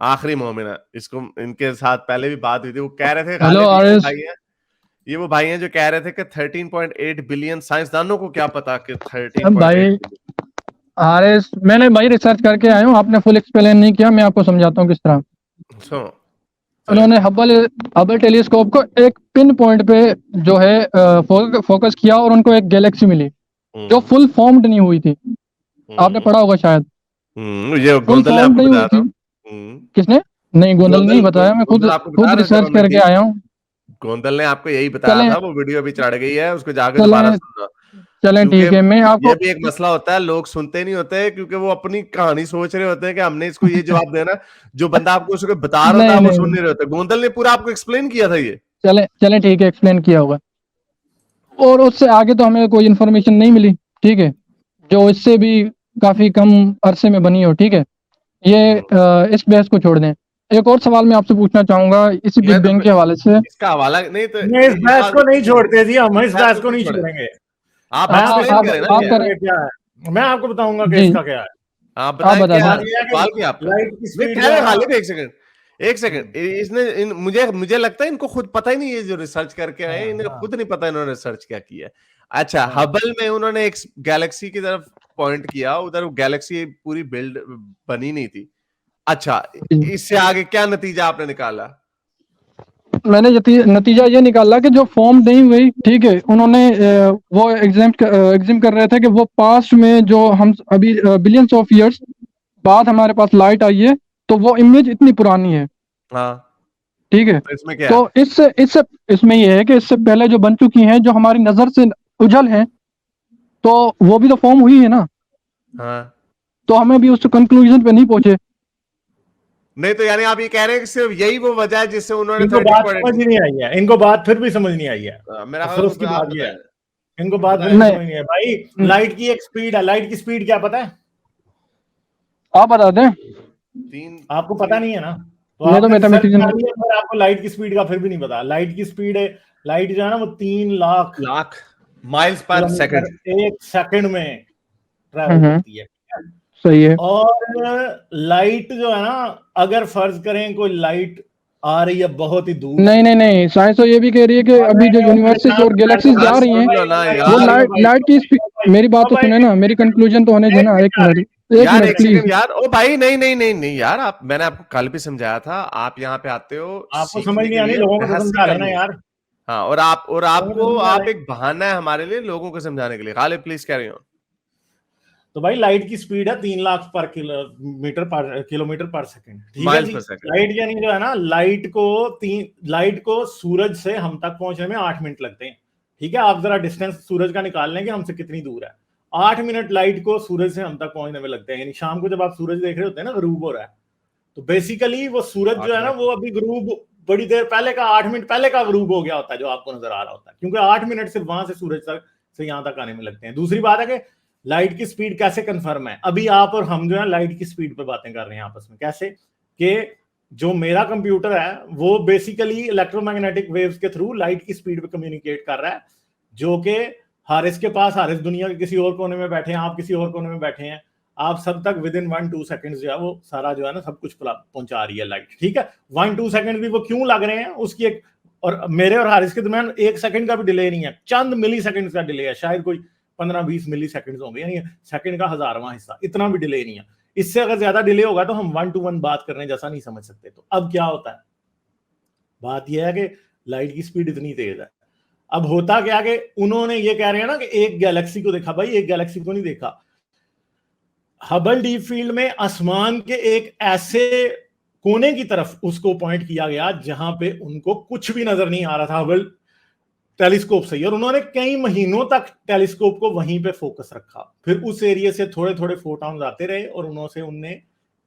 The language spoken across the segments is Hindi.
आखिरी मोमिन है। इसको इनके साथ पहले भी बात हुई थी, वो कह रहे थे हेलो गालिब ये आरिस। भाई है, ये वो भाई हैं जो कह रहे थे कि 13.8 बिलियन, साइंसदानों को क्या पता कि 13.8 भाई बिलियन। आरिस, मैंने भाई रिसर्च करके आया हूँ, आपने फुल एक्सप्लेन नहीं किया, मैं आपको समझाता हूँ किस तरह। सो चले उन्होंने हबल हबल टेलीस्कोप को एक पिन पॉइंट पे जो है फोकस किया और उनको एक गैलेक्सी मिली जो फुल फॉर्म्ड नहीं हुई थी। आपने पढ़ा होगा शायद। ये फुल गोंदल ने फॉर्म्ड आपको नहीं बताया हुई था। थी। किसने? नहीं, गोंदल नहीं बताया, मैं खुद गोंदल आपको खुद बताया था रिसर्च जवाब में करके ठीक। आया हूँ। गोंदल ने आपको यही बताया चलें था, वो वीडियो अभी चढ़ गई है, उसको जाके दोबारा चलें सुनना। चलें क्योंकि ठीक है, मैं ये आपको भी एक मसला होता है, लोग सुनते नहीं होते क्योंकि वो अपनी कहानी सोच रहे होते हैं कि हमने इसको ये जवाब देना। जो बंदा आपको उसको बता रहा होता नहीं है वो नहीं सुन नहीं रहे होते। गोंदल ने पूरा आपको एक्सप्लेन किया था ये। चलें चलें ठीक है, एक्सप्लेन किया होगा और उससे आगे तो हमें कोई इन्फॉर्मेशन नहीं मिली, ठीक है, जो इससे भी काफी कम अरसे में बनी हो, ठीक है। ये इस बहस को छोड़ दें। एक और सवाल मैं आपसे पूछना चाहूंगा इसी मैं बिग तो बैंग के हवाले से। इसका हवाला नहीं तो नहीं, इस इस बहस बात को नहीं छोड़ते जी, हम इस बहस बहस को को क्यों नहीं छोड़े? छोड़ेंगे। आप मैं हाँ, आपको एक्सप्लेन करें ना आप क्या है। करें क्या है, मैं आपको बताऊंगा कि जी, इसका क्या है। आप आप बताएं बता क्या दें। बात है? ये है सवाल क्या कि आपका? लाइट की नहीं स्पीड जो ठहरे है ना। खालिद, एक सेकंड, एक सेकंड। मुझे मुझे लगता है इनको खुद पता ही नहीं है, जो रिसर्च करके आए हाँ, इन्हें हाँ, खुद नहीं पता इन्होंने रिसर्च क्या किया है। अच्छा, हाँ। हबल में उन्होंने एक गैलेक्सी की तरफ पॉइंट किया, उधर वो गैलेक्सी पूरी बिल्ड बनी नहीं थी। अच्छा, जी। इससे आगे क्या नतीजा आपने निकाला? मैंने नतीजा ये निकाला कि जो फॉर्म नहीं हुई, ठीक है, उन्होंने वो एग्जाम कर रहे थे कि वो पास्ट में जो हम अभी बिलियंस ऑफ ईयर्स बाद हमारे पास लाइट आई है, तो वो इमेज इतनी पुरानी है, हाँ, ठीक है। तो इसमें क्या तो है? इससे इससे इसमें ये है कि इससे पहले जो बन चुकी हैं, जो हमारी नजर से उजल हैं, तो वो भी तो फॉर्म हुई है ना। हाँ, तो हमें भी उस कंक्लूजन पे नहीं पहुंचे। नहीं तो यानी आप ये कह रहे हैं कि सिर्फ यही वो वजह है जिससे उन्होंने इनको बात 13.8 समझ ही नहीं आई है, इनको बात फिर भी समझ नहीं आई है। मेरा ख्याल अफसोस की आप बात ये है, बताएं। इनको बात फिर बताएं। भी नहीं, समझ नहीं है भाई। लाइट की एक स्पीड है, लाइट की स्पीड क्या पता है आप बता दें। तीन आपको? पता तीन नहीं है ना, तो मैं तो आपने रिसर्च मैथमेटिशियन। कर लिया, पर आपको लाइट की स्पीड का फिर भी नहीं पता। लाइट की स्पीड है, लाइट जो है ना वो 3 lakh lakh miles per second. Kilometre एक सेकंड में ट्रैवल करती है। सही है। और लाइट जो है ना, अगर फर्ज करें कोई लाइट आ रही है बहुत ही दूर से, नहीं नहीं नहीं, साइंस तो ये भी कह रही है कि और अभी जो नहीं, यूनिवर्सेस और गैलेक्सीज यार जा रही सुन हैं, लो ना वो यार। लाइट की स्पीड। मेरी बात तो सुने ना, मेरी कंक्लूजन तो होने देना। एक मिनट, एक यार मिनट एक प्लीज। सेकंड यार, ओ भाई, नहीं नहीं नहीं नहीं यार, आप, मैंने आपको कल भी समझाया था, आप यहाँ पे आते हो आपको समझ सीखने नहीं के आनी, लिए, लोगों को तो बहस नहीं समझा लेना करनी है। यार, हाँ, और लोगों को तो आपको, समझा आप लें। एक बहाना है हमारे लिए लोगों को समझाने के लिए। Ghalib please carry on. तो भाई लाइट की स्पीड है 3 लाख पर किलोमीटर पर सेकंड, ठीक है माइल्स जी। पर सेकंड। लाइट यानी जो है ना, लाइट को सूरज से हम तक पहुंचने में 8 मिनट लगते हैं, ठीक है। आप जरा डिस्टेंस सूरज का निकाल लें कि हमसे कितनी दूर है। 8 मिनट लाइट को सूरज से हम तक पहुंचने में लगते हैं। यानी शाम को जब आप सूरज देख रहे होते हैं ना, गरूब हो रहा है, तो बेसिकली वो सूरज जो 8 है ना, मिनट वो अभी गरूब बड़ी देर पहले का, 8 मिनट पहले का गरूब हो गया होता है, जो आपको नजर आ रहा होता है, क्योंकि 8 मिनट सिर्फ वहां से सूरज तक से यहां तक आने में लगते हैं। दूसरी बात है कि लाइट की स्पीड कैसे कंफर्म है। अभी आप और हम जो है लाइट की स्पीड पे बातें कर रहे हैं आपस में, कैसे कि जो मेरा कंप्यूटर है वो बेसिकली इलेक्ट्रोमैग्नेटिक वेव्स के थ्रू लाइट की स्पीड पे कम्युनिकेट कर रहा है, जो कि हारिस के पास, हारिस दुनिया के किसी और कोने में बैठे हैं, आप किसी और कोने में बैठे हैं, आप सब तक विद इन 1-2 सेकंड जो है वो सारा जो है ना सब कुछ पहुंचा रही है लाइट, ठीक है। 1-2 सेकंड भी वो क्यों लग रहे हैं उसकी एक, और मेरे और हारिस के दरमियान 1 सेकंड का भी डिले नहीं है, चंद मिली सेकंड का डिले है, शायद कोई 15-20 मिली सेकंड होंगे, यानी सेकंड का 1000वां हिस्सा, इतना भी डिले नहीं है। इससे अगर ज्यादा डिले होगा तो हम 1-to-1 बात करने जैसा नहीं समझ सकते। तो अब क्या होता है, बात यह है कि लाइट की स्पीड इतनी तेज है। अब होता क्या कि उन्होंने ये कह रहे हैं ना कि एक गैलेक्सी को देखा, भाई एक गैलेक्सी को नहीं देखा। हबल डीप फील्ड में आसमान के एक ऐसे कोने की तरफ उसको पॉइंट किया गया जहां पे उनको कुछ भी नजर नहीं आ रहा था हबल टेलीस्कोप से, और उन्होंने कई महीनों तक टेलीस्कोप को वहीं पे फोकस रखा। फिर उस एरिया से थोड़े थोड़े फोटॉन्स आते रहे और उनने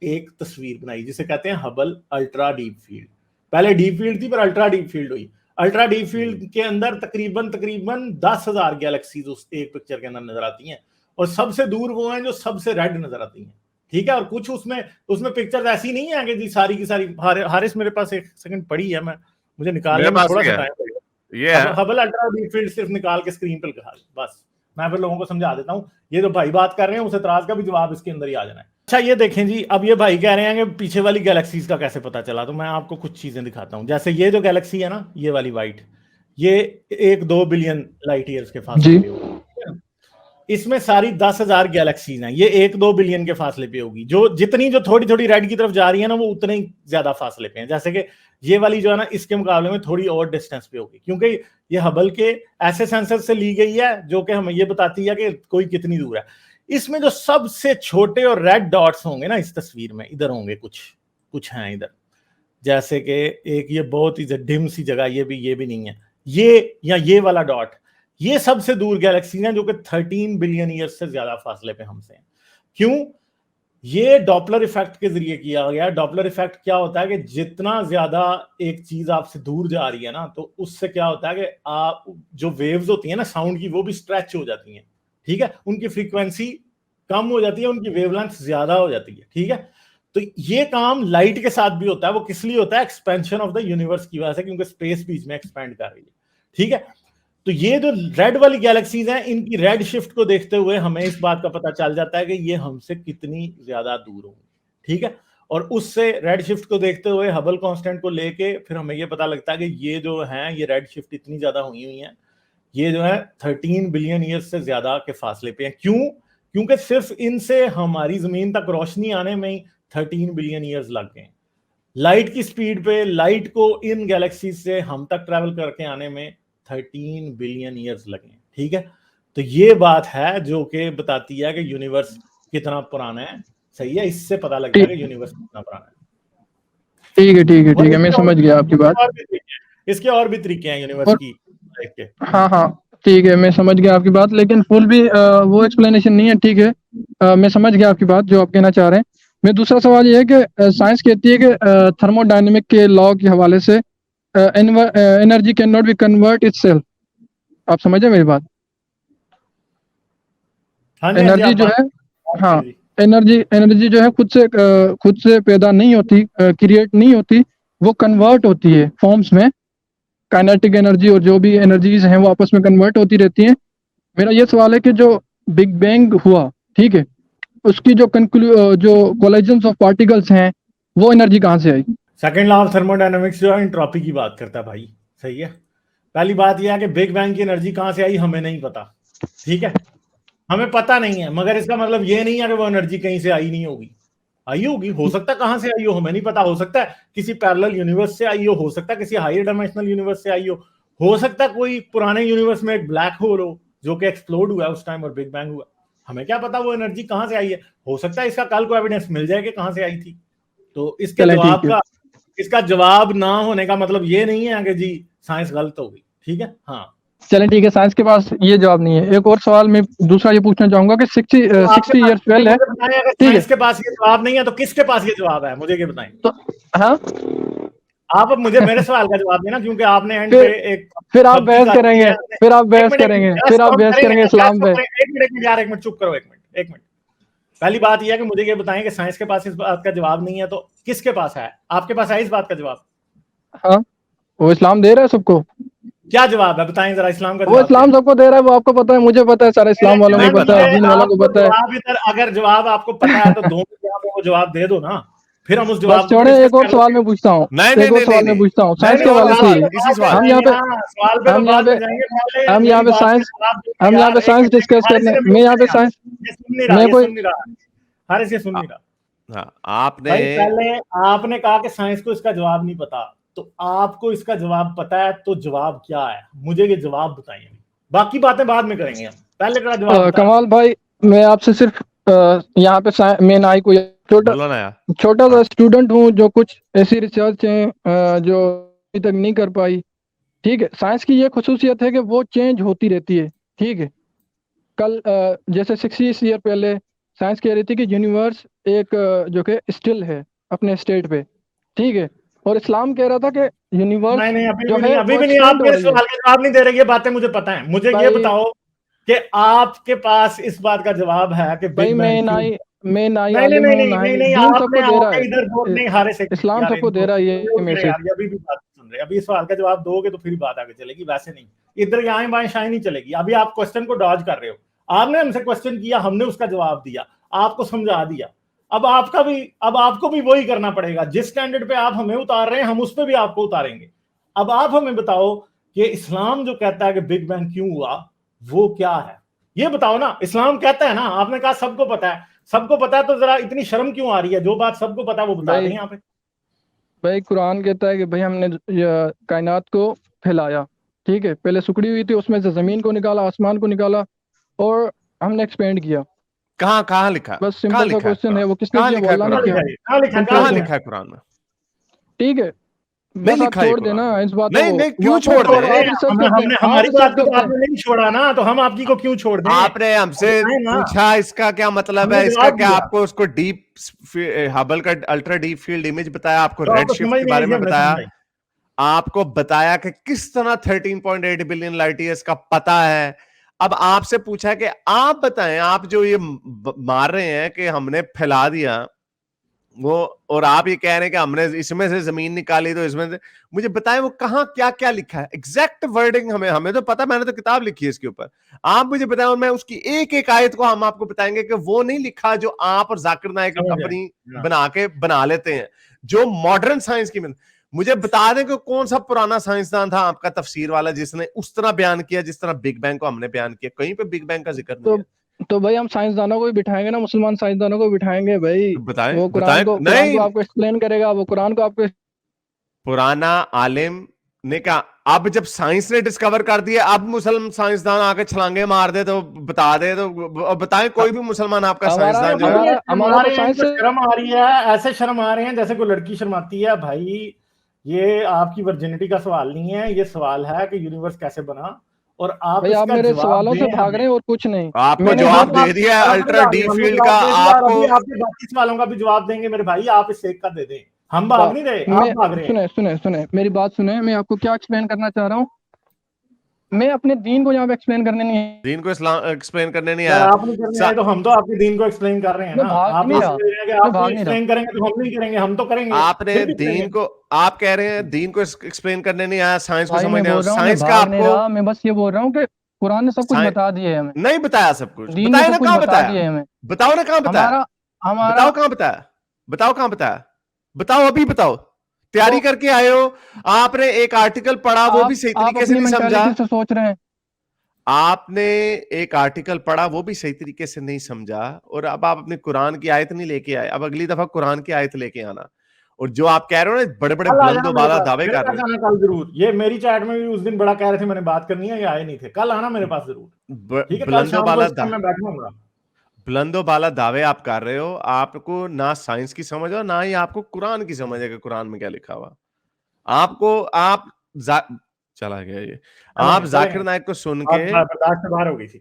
एक तस्वीर बनाई जिसे कहते हैं हबल अल्ट्रा डीप फील्ड। पहले डीप फील्ड थी, पर अल्ट्रा डीप फील्ड हुई। अल्ट्रा डीप फील्ड के अंदर तकरीबन 10,000 गैलेक्सीज उस एक पिक्चर के अंदर नजर आती हैं, और सबसे दूर वो हैं जो सबसे रेड नजर आती हैं, ठीक है। और कुछ उसमें पिक्चर्स ऐसी नहीं है कि जी सारी की सारी, हारिस मेरे पास एक सेकंड पड़ी है, मुझे निकालने मेरे में पास थोड़ा भी सा है, टाइम लगेगा। ये है। हबल अल्ट्रा डीप फील्ड सिर्फ निकाल के स्क्रीन पर दिखा बस, मैं फिर लोगों को समझा देता हूं। ये तो भाई बात कर रहे हैं, उस एतराज का भी जवाब इसके अंदर ही आ जाना है। अच्छा ये देखें जी, अब ये भाई कह रहे हैं कि पीछे वाली गैलेक्सीज का कैसे पता चला, तो मैं आपको कुछ चीजें दिखाता हूं। जैसे ये जो गैलेक्सी है ना, ये वाली वाइट, ये 1-2 बिलियन लाइट ईयर्स के फासले जी पे होगी। इसमें सारी 10,000 गैलेक्सीज हैं, ये 1-2 बिलियन के फासले पे होगी। जो जितनी जो थोड़ी थोड़ी रेड की तरफ जा रही है ना, वो उतने ही ज्यादा फासले पे हैं। जैसे कि ये वाली जो है ना, इसके मुकाबले में थोड़ी और डिस्टेंस पे होगी, क्योंकि ये हबल के ऐसे सेंसर से ली गई है जो कि हमें ये बताती है कि कोई कितनी दूर है। इसमें जो सबसे छोटे और रेड डॉट्स होंगे ना इस तस्वीर में, इधर होंगे कुछ कुछ हैं इधर, जैसे कि एक ये बहुत ही डिम सी जगह, ये भी नहीं है, ये या ये वाला डॉट, ये सबसे दूर गैलेक्सी हैं जो कि 13 बिलियन ईयर्स से ज्यादा फासले पे हमसे हैं। क्यों? ये डॉपलर इफेक्ट के जरिए किया गया। डॉपलर इफेक्ट क्या होता है कि जितना ज्यादा एक चीज आपसे दूर जा रही है ना, तो उससे क्या होता है कि आप जो वेव्स होती है ना साउंड की, वो भी स्ट्रेच हो जाती हैं, ठीक है, उनकी फ्रीक्वेंसी कम हो जाती है, उनकी वेवलेंथ ज्यादा हो जाती है, ठीक है। तो ये काम लाइट के साथ भी होता है। वो किस लिए होता है? एक्सपेंशन ऑफ द यूनिवर्स की वजह से, क्योंकि स्पेस बीच में एक्सपेंड कर रही है, ठीक है। तो ये जो रेड वाली गैलेक्सीज हैं, इनकी रेड शिफ्ट को देखते हुए हमें इस बात का पता चल जाता है कि ये हमसे कितनी ज्यादा दूर होंगी, ठीक है। और उससे रेड शिफ्ट को देखते हुए हबल कांस्टेंट को लेके फिर हमें ये पता लगता है कि ये जो है, ये रेड शिफ्ट इतनी ज्यादा हुई है, ये जो है 13 बिलियन ईयर्स से ज्यादा के फासले पे हैं। क्यों? क्योंकि सिर्फ इनसे हमारी जमीन तक रोशनी आने में ही 13 बिलियन ईयर्स लग गए। लाइट की स्पीड पे लाइट को इन गैलेक्सी से हम तक ट्रैवल करके आने में 13 बिलियन ईयर्स लगे, ठीक है। तो ये बात है जो कि बताती है कि यूनिवर्स कितना पुराना है, सही है। इससे पता लगता है कि यूनिवर्स कितना पुराना है। ठीक है ठीक है ठीक है, मैं समझ गया आपकी बात। इसके और भी तरीके हैं यूनिवर्स की लाइफ के। हाँ हाँ ठीक है, मैं समझ गया आपकी बात, लेकिन फुल भी वो एक्सप्लेनेशन नहीं है, ठीक है। मैं समझ गया आपकी बात जो आप कहना चाह रहे हैं। मैं दूसरा सवाल ये है कि साइंस कहती है कि थर्मोडायनेमिक के लॉ के हवाले से energy can not be convert itself. आप समझ रहे मेरी बात? हाँ जी, एनर्जी जो है, हाँ, एनर्जी जो है खुद से पैदा नहीं होती, क्रिएट नहीं होती, वो कन्वर्ट होती है फॉर्म्स में। काइनेटिक एनर्जी और जो भी एनर्जीज हैं वो आपस में कन्वर्ट होती रहती हैं। मेरा ये सवाल है कि जो बिग बैंग हुआ, ठीक है, उसकी जो कोलाइजन्स ऑफ पार्टिकल्स हैं, वो एनर्जी कहाँ से आई? सेकंड लॉ ऑफ थर्मोडायनामिक्स जो है एंट्रोपी की बात करता है भाई, सही है। पहली बात यह है कि बिग बैंग की एनर्जी कहां से आई हमें नहीं पता, ठीक है, हमें पता नहीं है। मगर इसका मतलब ये नहीं है कि वो एनर्जी कहीं से आई नहीं होगी, आई होगी, हो सकता है कहां से आई हो हमें नहीं पता, हो सकता है किसी पैरेलल यूनिवर्स से आई हो सकता है किसी हायर डायमेंशनल यूनिवर्स से आई हो सकता है कोई पुराने यूनिवर्स में एक ब्लैक होल हो जो कि एक्सप्लोड हुआ उस टाइम और बिग बैंग हुआ। हमें क्या पता वो एनर्जी कहां से आई है। हो सकता है इसका कल को एविडेंस मिल जाए कि कहां से आई थी। तो इसका जवाब ना होने का मतलब ये नहीं है कि जी साइंस गलत हो गई, ठीक है। हाँ चलें ठीक है, साइंस के पास ये जवाब नहीं है। एक और सवाल मैं दूसरा ये पूछना चाहूंगा कि 60 ईयर्स पहले, ठीक है, साइंस के पास ये जवाब नहीं है तो किसके पास ये जवाब है, मुझे ये बताएं। तो हाँ, आप अब मुझे मेरे सवाल का जवाब देना, क्योंकि आपने एंड पे एक फिर आप बहस करेंगे, फिर आप बहस करेंगे इस्लाम पे। एक मिनट यार, एक मिनट चुप करो, एक मिनट। पहली बात यह है कि मुझे ये बताएं कि साइंस के पास इस बात का जवाब नहीं है तो किसके पास है? आपके पास है इस बात का जवाब? हाँ, वो इस्लाम दे रहा है सबको। क्या जवाब है बताएं जरा, इस्लाम का वो जवाब इस्लाम सबको दे रहा है, वो आपको पता है, मुझे पता है, सारे इस्लाम वालों को पता है, दीन वालों को पता है। अगर जवाब आपको पता है तो दो वो जवाब दे दो ना, फिर हम उस जवाब बस छोड़े। एक और सवाल मैं पूछता हूँ, एक और सवाल मैं पूछता हूँ साइंस के हवाले से। हम यहाँ पे साइंस डिस्कस करने, मैं यहाँ पे साइंस मैं कोई हर इसे सुन नहीं रहा। हाँ, आपने पहले आपने कहा कि साइंस को इसका जवाब नहीं पता, तो आपको इसका जवाब पता है तो जवाब क्या है? मुझे ये जवाब बताइए, बाकी बातें बाद में करेंगे हम, पहले का जवाब। कमाल भाई, मैं आपसे सिर्फ यहाँ पे मैं ना ही कोई छोटा सा स्टूडेंट हूँ जो कुछ ऐसी रिसर्च है जो अभी तक नहीं कर पाई, ठीक है। साइंस की ये खुसूसियत है कि वो चेंज होती रहती है, ठीक है। कल जैसे 60 ईयर पहले साइंस कह रही थी कि यूनिवर्स एक जो कि स्टिल है अपने स्टेट पे, ठीक है, और इस्लाम कह रहा था कि यूनिवर्स अभी भी नहीं आप मेरे सवाल का जवाब नहीं दे रहे। ये बातें मुझे पता है, मुझे ये बताओ कि आपके पास इस बात का जवाब है कि भाई इस्लाम सबको दे रहा है ये में से। अभी भी बात सुन रहे, अभी सवाल का जवाब दोगे तो फिर बात आगे चलेगी, वैसे नहीं इधर यहाँ बाएं शाएं नहीं चलेगी। अभी आप क्वेश्चन को डॉज कर रहे हो, आपने हमसे क्वेश्चन किया, हमने उसका जवाब दिया, आपको समझा दिया, अब आपको भी वही करना पड़ेगा। जिस स्टैंडर्ड पे आप हमें उतार रहे हैं, हम उस पे भी आपको उतारेंगे। अब आप हमें बताओ कि इस्लाम जो कहता है कि बिग बैंग क्यों हुआ, वो क्या है, ये बताओ ना। इस्लाम कहता है ना, आपने कहा सबको पता है, सबको पता है, तो जरा इतनी शर्म क्यों आ रही है? जो बात सबको पता है वो बता दें यहाँ पे। भाई कुरान कहता है कि भाई हमने कायनात को फैलाया, ठीक है, पहले सुकड़ी हुई थी, उसमें से जमीन को निकाला, आसमान को निकाला, और हमने एक्सपेंड किया। कहाँ लिखा? बस सिंपल सा क्वेश्चन है, वो किसने किया? लिखा है अल्लाह ने कुरान किया। में? कहाँ लिखा है कुरान में? ठीक है, नहीं बस आप लिखा है छोड़ कुरान देना में। इस बात नहीं को। नहीं, क्यों वो आप छोड़ छोड़ दे? दो, आप रिसर्च करते हमने हैं, हमारी आप बात रिसर्च को तो करते हैं। आपने नहीं छोड़ा ना, तो हम आपकी को क्यों छोड़ दें? आपने हमसे है ना? पूछा इसका क्या मतलब है, हमने इसका जवाब क्या, दिया। आपको उसको डीप हबल का अल्ट्रा डीप फील्ड इमेज बताया, आपको तो रेड आपको शिफ्ट समझ के नहीं आई बारे थी, में हमने बताया, समझाई। आपको बताया कि किस तरह 13.8 बिलियन लाइट ईयर्स का पता है। अब आपसे पूछा कि आप बताएं, आप जो ये मार रहे हैं कि हमने फैला दिया वो, और आप ये कह रहे हैं कि हमने इसमें से जमीन निकाली, तो इसमें से मुझे बताएं वो कहां क्या क्या लिखा है, एग्जैक्ट वर्डिंग हमें तो पता, मैंने तो किताब लिखी है इसके ऊपर। आप मुझे बताएं और मैं उसकी एक एक आयत को हम आपको बताएंगे कि वो नहीं लिखा जो आप और जाकिर नाइक अपनी बना लेते हैं, जो मॉडर्न साइंस की। मुझे बता दें कि कौन सा पुराना साइंसदान था आपका तफसीर वाला जिसने उस तरह बयान किया जिस तरह बिग बैंग को हमने बयान किया। कहीं पे बिग बैंग का जिक्र नहीं है। तो भाई हम साइंसदानों को भी बिठाएंगे ना, मुसलमान साइंसदानों को बिठाएंगे भाई। बताएं वो बताएं। कुरान नहीं, को आपको एक्सप्लेन करेगा, वो कुरान को आपको। पुराना आलिम ने कहा, अब जब साइंस ने डिस्कवर कर दिया, अब मुसलमान साइंसदान आके छलांगे मार दे तो बता दे, तो बताएं कोई भी मुसलमान आपका साइंसदान जो है। हमारा तो साइंस से शर्म आ रही है, ऐसे शर्म आ रहे हैं जैसे कोई लड़की शर्माती है। भाई ये आपकी वर्जिनिटी का सवाल नहीं है, ये सवाल है कि यूनिवर्स कैसे बना, और आप भाई आप इसका मेरे जवाब सवालों से दें भाग रहे हैं और कुछ नहीं। आपको मैंने जवाब जो दे दिया अल्ट्रा डीप फील्ड का। आपको आपके बाकी सवालों का भी जवाब देंगे मेरे भाई, आप इस एक का दे दें। हम भाग नहीं रहे, आप भाग रहे हैं। सुने मेरी बात सुने, मैं आपको क्या एक्सप्लेन करना चाह रहा हूँ। मैं अपने दीन को यहाँ पे एक्सप्लेन करने नहीं है, दीन को इस्लाम एक्सप्लेन करने नहीं यार आया। आप नहीं करने आए तो हम तो आपके दीन को एक्सप्लेन कर रहे हैं ना। आप नहीं रहा, आप एक्सप्लेन करेंगे तो हम नहीं करेंगे, हम तो करेंगे। आपने दीन को, आप कह रहे हैं दीन को एक्सप्लेन करने नहीं आया, साइंस को भाई मैं समझने। बोल रहा हूँ, साइंस मैं का भाग नहीं आपको रहा, मैं बस ये बोल रहा हूँ कि कुरान ने सब कुछ बता दिया है हमें। नहीं बताया सब कुछ, दीन ने बताया ना, सब कुछ कहाँ बता दिया है बताया? हमें। बताओ ना कहाँ बताया, बताओ कहाँ बताया, बताओ कहाँ बताया, बताओ अभी बताओ। तैयारी करके आए हो, आपने एक आर्टिकल पढ़ा, वो भी सही तरीके से नहीं समझा। से सोच रहे हैं, आपने एक आर्टिकल पढ़ा, वो भी सही तरीके से नहीं समझा, और अब आप अपने कुरान की आयत नहीं लेके आए। अब अगली दफा कुरान की आयत लेके आना। और जो आप कह रहे हो ना, बड़े बड़े बुलंदो बाला दावे कर रहे हैं। कल जरूर, ये मेरी चैट में भी उस दिन बड़ा कह रहे थे मैंने बात करनी है, ये आए नहीं थे। कल आना मेरे पास जरूर, ठीक है? कल शाम को इस टाइम मैं बैठूंगा। बुलंदो बाला दावे आप कर रहे हो, आपको ना साइंस की समझ हो, ना ही आपको कुरान की समझ है कि कुरान में क्या लिखा हुआ। आपको आप चला गया ये, आप जाकिर नाइक को सुन के बर्दाश्त से बाहर हो गई थी।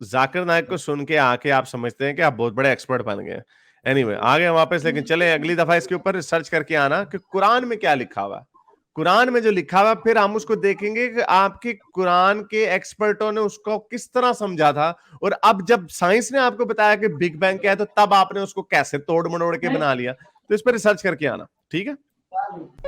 जाकिर नाइक को सुन के आके आप समझते हैं कि आप बहुत बड़े एक्सपर्ट बन गए। एनीवे आ गए वापस, लेकिन चले अगली दफा इसके ऊपर रिसर्च करके आना कि कुरान में क्या लिखा हुआ। कुरान में जो लिखा हुआ, फिर हम उसको देखेंगे कि आपके कुरान के एक्सपर्टों ने उसको किस तरह समझा था, और अब जब साइंस ने आपको बताया कि बिग बैंग क्या है, तो तब आपने उसको कैसे तोड़ मड़ोड़ के बना लिया। तो इस पर रिसर्च करके आना, ठीक है?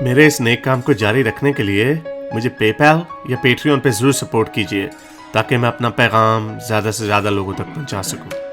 मेरे इस नेक काम को जारी रखने के लिए मुझे पेपैल या पेट्रियन पे जरूर सपोर्ट कीजिए, ताकि मैं अपना पैगाम ज्यादा से ज्यादा लोगों तक पहुंचा सकूं।